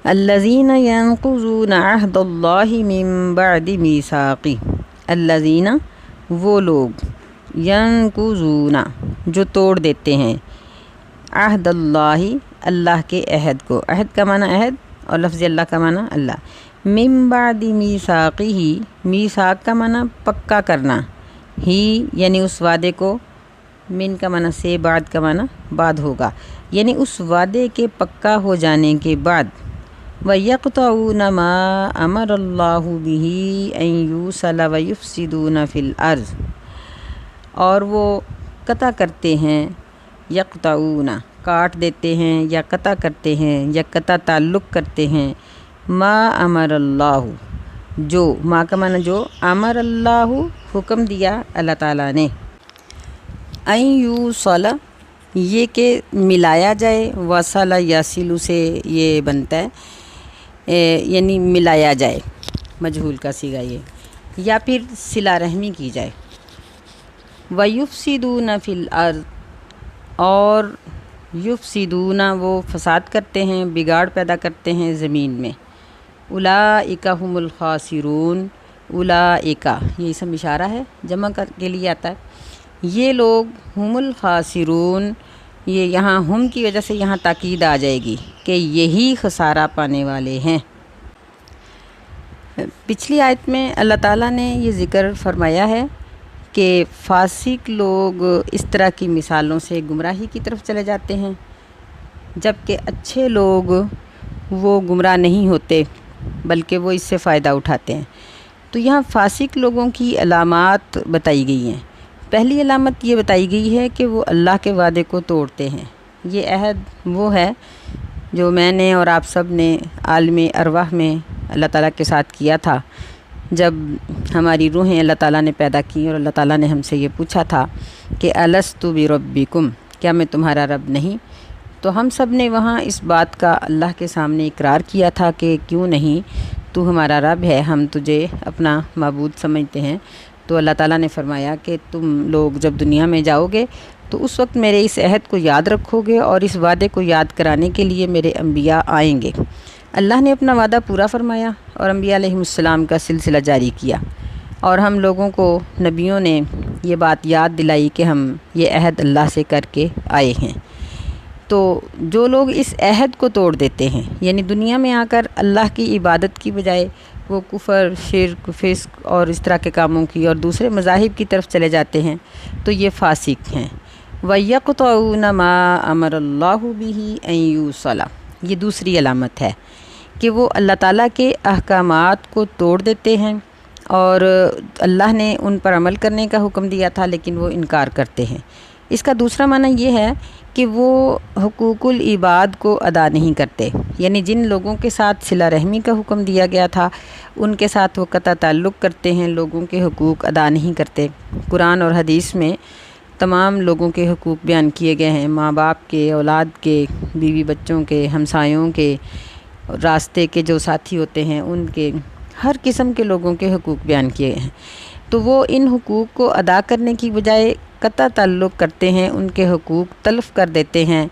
الذین ینقضون عہد اللہ من بعد میثاقہ، الذین وہ لوگ، ینقضون جو توڑ دیتے ہیں، عہد اللہ اللہ کے عہد کو، عہد کا معنی عہد اور لفظ اللہ کا معنی اللہ، من بعد میثاقہ میثاق کا معنی پکا کرنا، ہی یعنی اس وعدے کو، من کا معنی سے، بعد کا معنی بعد ہوگا، یعنی اس وعدے کے پکا ہو جانے کے بعد، وَيَقْطَعُونَ مَا أَمَرَ اللَّهُ بِهِ أَن يُوصَلَ وَيُفْسِدُونَ فِي الْأَرْضِ، اور وہ قطع کرتے ہیں، یقطعون کاٹ دیتے ہیں یا قطع کرتے ہیں یا قطع تعلق کرتے ہیں، ما امر اللہ جو، ما کا معنی جو، امر اللہ حکم دیا اللہ تعالیٰ نے، ان یوصل یہ کہ ملایا جائے، وصل یصل سے یہ بنتا ہے، یعنی ملایا جائے، مجہول کا صیغہ یہ، یا پھر صلہ رحمی کی جائے، وَيُفْسِدُونَ فِي الْأَرْضِ اور یفسدون وہ فساد کرتے ہیں، بگاڑ پیدا کرتے ہیں زمین میں، اولئک هم الخاسرون، اولئک یہ اسم اشارہ ہے، جمع کے لیے آتا ہے، یہ لوگ هم الخاسرون، یہ یہاں ہم کی وجہ سے یہاں تاکید آ جائے گی کہ یہی خسارہ پانے والے ہیں۔ پچھلی آیت میں اللہ تعالیٰ نے یہ ذکر فرمایا ہے کہ فاسق لوگ اس طرح کی مثالوں سے گمراہی کی طرف چلے جاتے ہیں، جبکہ اچھے لوگ وہ گمراہ نہیں ہوتے بلکہ وہ اس سے فائدہ اٹھاتے ہیں۔ تو یہاں فاسق لوگوں کی علامات بتائی گئی ہیں۔ پہلی علامت یہ بتائی گئی ہے کہ وہ اللہ کے وعدے کو توڑتے ہیں۔ یہ عہد وہ ہے جو میں نے اور آپ سب نے عالم ارواح میں اللہ تعالیٰ کے ساتھ کیا تھا، جب ہماری روحیں اللہ تعالیٰ نے پیدا کی اور اللہ تعالیٰ نے ہم سے یہ پوچھا تھا کہ الست بربکم، کیا میں تمہارا رب نہیں؟ تو ہم سب نے وہاں اس بات کا اللہ کے سامنے اقرار کیا تھا کہ کیوں نہیں، تو ہمارا رب ہے، ہم تجھے اپنا معبود سمجھتے ہیں۔ تو اللہ تعالیٰ نے فرمایا کہ تم لوگ جب دنیا میں جاؤ گے تو اس وقت میرے اس عہد کو یاد رکھو گے اور اس وعدے کو یاد کرانے کے لیے میرے انبیاء آئیں گے۔ اللہ نے اپنا وعدہ پورا فرمایا اور انبیاء علیہم السلام کا سلسلہ جاری کیا، اور ہم لوگوں کو نبیوں نے یہ بات یاد دلائی کہ ہم یہ عہد اللہ سے کر کے آئے ہیں۔ تو جو لوگ اس عہد کو توڑ دیتے ہیں، یعنی دنیا میں آ کر اللہ کی عبادت کی بجائے وہ کفر، شرک، فسق اور اس طرح کے کاموں کی اور دوسرے مذاہب کی طرف چلے جاتے ہیں، تو یہ فاسق ہیں۔ وَيَقْطَعُونَ مَا أَمَرَ اللَّهُ بِهِ أَن يُوصَلَ یہ دوسری علامت ہے کہ وہ اللہ تعالیٰ کے احکامات کو توڑ دیتے ہیں، اور اللہ نے ان پر عمل کرنے کا حکم دیا تھا لیکن وہ انکار کرتے ہیں۔ اس کا دوسرا معنی یہ ہے کہ وہ حقوق العباد کو ادا نہیں کرتے، یعنی جن لوگوں کے ساتھ صلہ رحمی کا حکم دیا گیا تھا ان کے ساتھ وہ قطع تعلق کرتے ہیں، لوگوں کے حقوق ادا نہیں کرتے۔ قرآن اور حدیث میں تمام لوگوں کے حقوق بیان کیے گئے ہیں، ماں باپ کے، اولاد کے، بیوی بچوں کے، ہمسایوں کے، راستے کے جو ساتھی ہوتے ہیں ان کے، ہر قسم کے لوگوں کے حقوق بیان کیے ہیں۔ تو وہ ان حقوق کو ادا کرنے کی بجائے قطع تعلق کرتے ہیں، ان کے حقوق تلف کر دیتے ہیں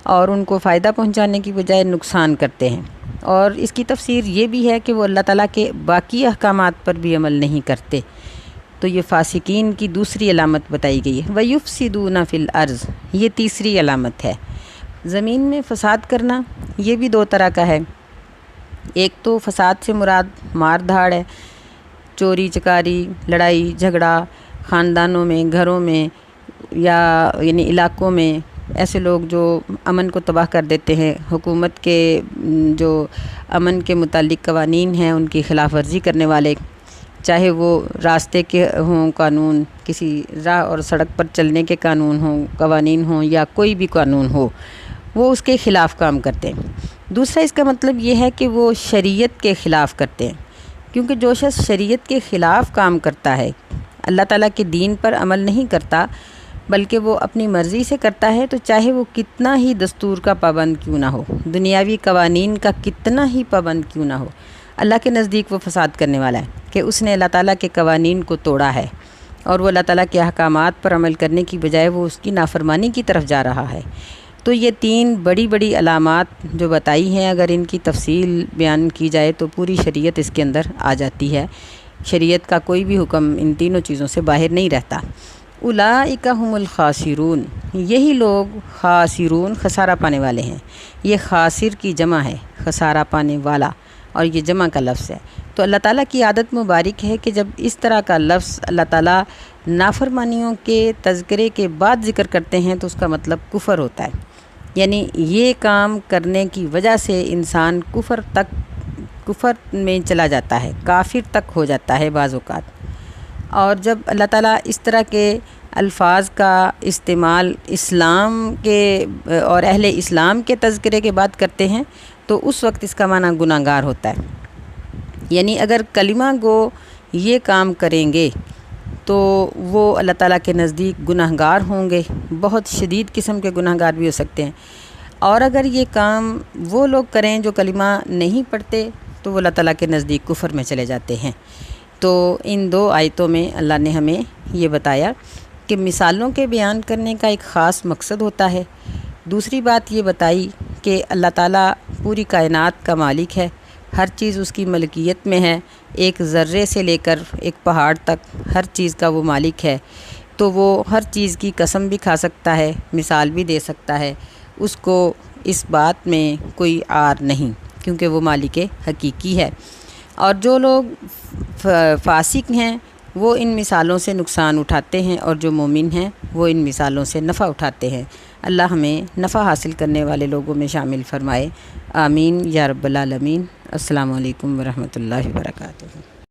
اور ان کو فائدہ پہنچانے کی بجائے نقصان کرتے ہیں۔ اور اس کی تفسیر یہ بھی ہے کہ وہ اللہ تعالیٰ کے باقی احکامات پر بھی عمل نہیں کرتے۔ تو یہ فاسقین کی دوسری علامت بتائی گئی ہے۔ وَيُفْسِدُونَ فِي الْأَرْضِ یہ تیسری علامت ہے۔ زمین میں فساد کرنا یہ بھی دو طرح کا ہے۔ ایک تو فساد سے مراد مار دھاڑ ہے، چوری چکاری، لڑائی جھگڑا، خاندانوں میں، گھروں میں، یا یعنی علاقوں میں ایسے لوگ جو امن کو تباہ کر دیتے ہیں، حکومت کے جو امن کے متعلق قوانین ہیں ان کی خلاف ورزی کرنے والے، چاہے وہ راستے کے ہوں قانون، کسی راہ اور سڑک پر چلنے کے قانون ہوں، قوانین ہوں، یا کوئی بھی قانون ہو، وہ اس کے خلاف کام کرتے ہیں۔ دوسرا اس کا مطلب یہ ہے کہ وہ شریعت کے خلاف کرتے ہیں، کیونکہ جو شخص شریعت کے خلاف کام کرتا ہے، اللہ تعالیٰ کے دین پر عمل نہیں کرتا بلکہ وہ اپنی مرضی سے کرتا ہے، تو چاہے وہ کتنا ہی دستور کا پابند کیوں نہ ہو، دنیاوی قوانین کا کتنا ہی پابند کیوں نہ ہو، اللہ کے نزدیک وہ فساد کرنے والا ہے کہ اس نے اللہ تعالیٰ کے قوانین کو توڑا ہے، اور وہ اللہ تعالیٰ کے احکامات پر عمل کرنے کی بجائے وہ اس کی نافرمانی کی طرف جا رہا ہے۔ تو یہ 3 بڑی بڑی علامات جو بتائی ہیں، اگر ان کی تفصیل بیان کی جائے تو پوری شریعت اس کے اندر آ جاتی ہے۔ شریعت کا کوئی بھی حکم ان تینوں چیزوں سے باہر نہیں رہتا۔ اولئک هم الخاسرون، یہی لوگ خاسرون خسارہ پانے والے ہیں۔ یہ خاسر کی جمع ہے، خسارہ پانے والا، اور یہ جمع کا لفظ ہے۔ تو اللہ تعالیٰ کی عادت مبارک ہے کہ جب اس طرح کا لفظ اللہ تعالیٰ نافرمانیوں کے تذکرے کے بعد ذکر کرتے ہیں تو اس کا مطلب کفر ہوتا ہے، یعنی یہ کام کرنے کی وجہ سے انسان کفر میں چلا جاتا ہے، کافر تک ہو جاتا ہے بعض اوقات۔ اور جب اللہ تعالیٰ اس طرح کے الفاظ کا استعمال اسلام کے اور اہل اسلام کے تذکرے کے بعد کرتے ہیں تو اس وقت اس کا معنی گناہ گار ہوتا ہے، یعنی اگر کلمہ گو یہ کام کریں گے تو وہ اللہ تعالیٰ کے نزدیک گناہ گار ہوں گے، بہت شدید قسم کے گناہ گار بھی ہو سکتے ہیں۔ اور اگر یہ کام وہ لوگ کریں جو کلمہ نہیں پڑھتے تو وہ اللہ تعالیٰ کے نزدیک کفر میں چلے جاتے ہیں۔ تو ان 2 آیتوں میں اللہ نے ہمیں یہ بتایا کہ مثالوں کے بیان کرنے کا ایک خاص مقصد ہوتا ہے۔ دوسری بات یہ بتائی کہ اللہ تعالیٰ پوری کائنات کا مالک ہے، ہر چیز اس کی ملکیت میں ہے، ایک ذرے سے لے کر ایک پہاڑ تک ہر چیز کا وہ مالک ہے، تو وہ ہر چیز کی قسم بھی کھا سکتا ہے، مثال بھی دے سکتا ہے، اس کو اس بات میں کوئی عار نہیں، کیونکہ وہ مالک حقیقی ہے۔ اور جو لوگ فاسق ہیں وہ ان مثالوں سے نقصان اٹھاتے ہیں، اور جو مومن ہیں وہ ان مثالوں سے نفع اٹھاتے ہیں۔ اللہ ہمیں نفع حاصل کرنے والے لوگوں میں شامل فرمائے، آمین یا رب العالمین۔ السلام علیکم ورحمۃ اللہ وبرکاتہ۔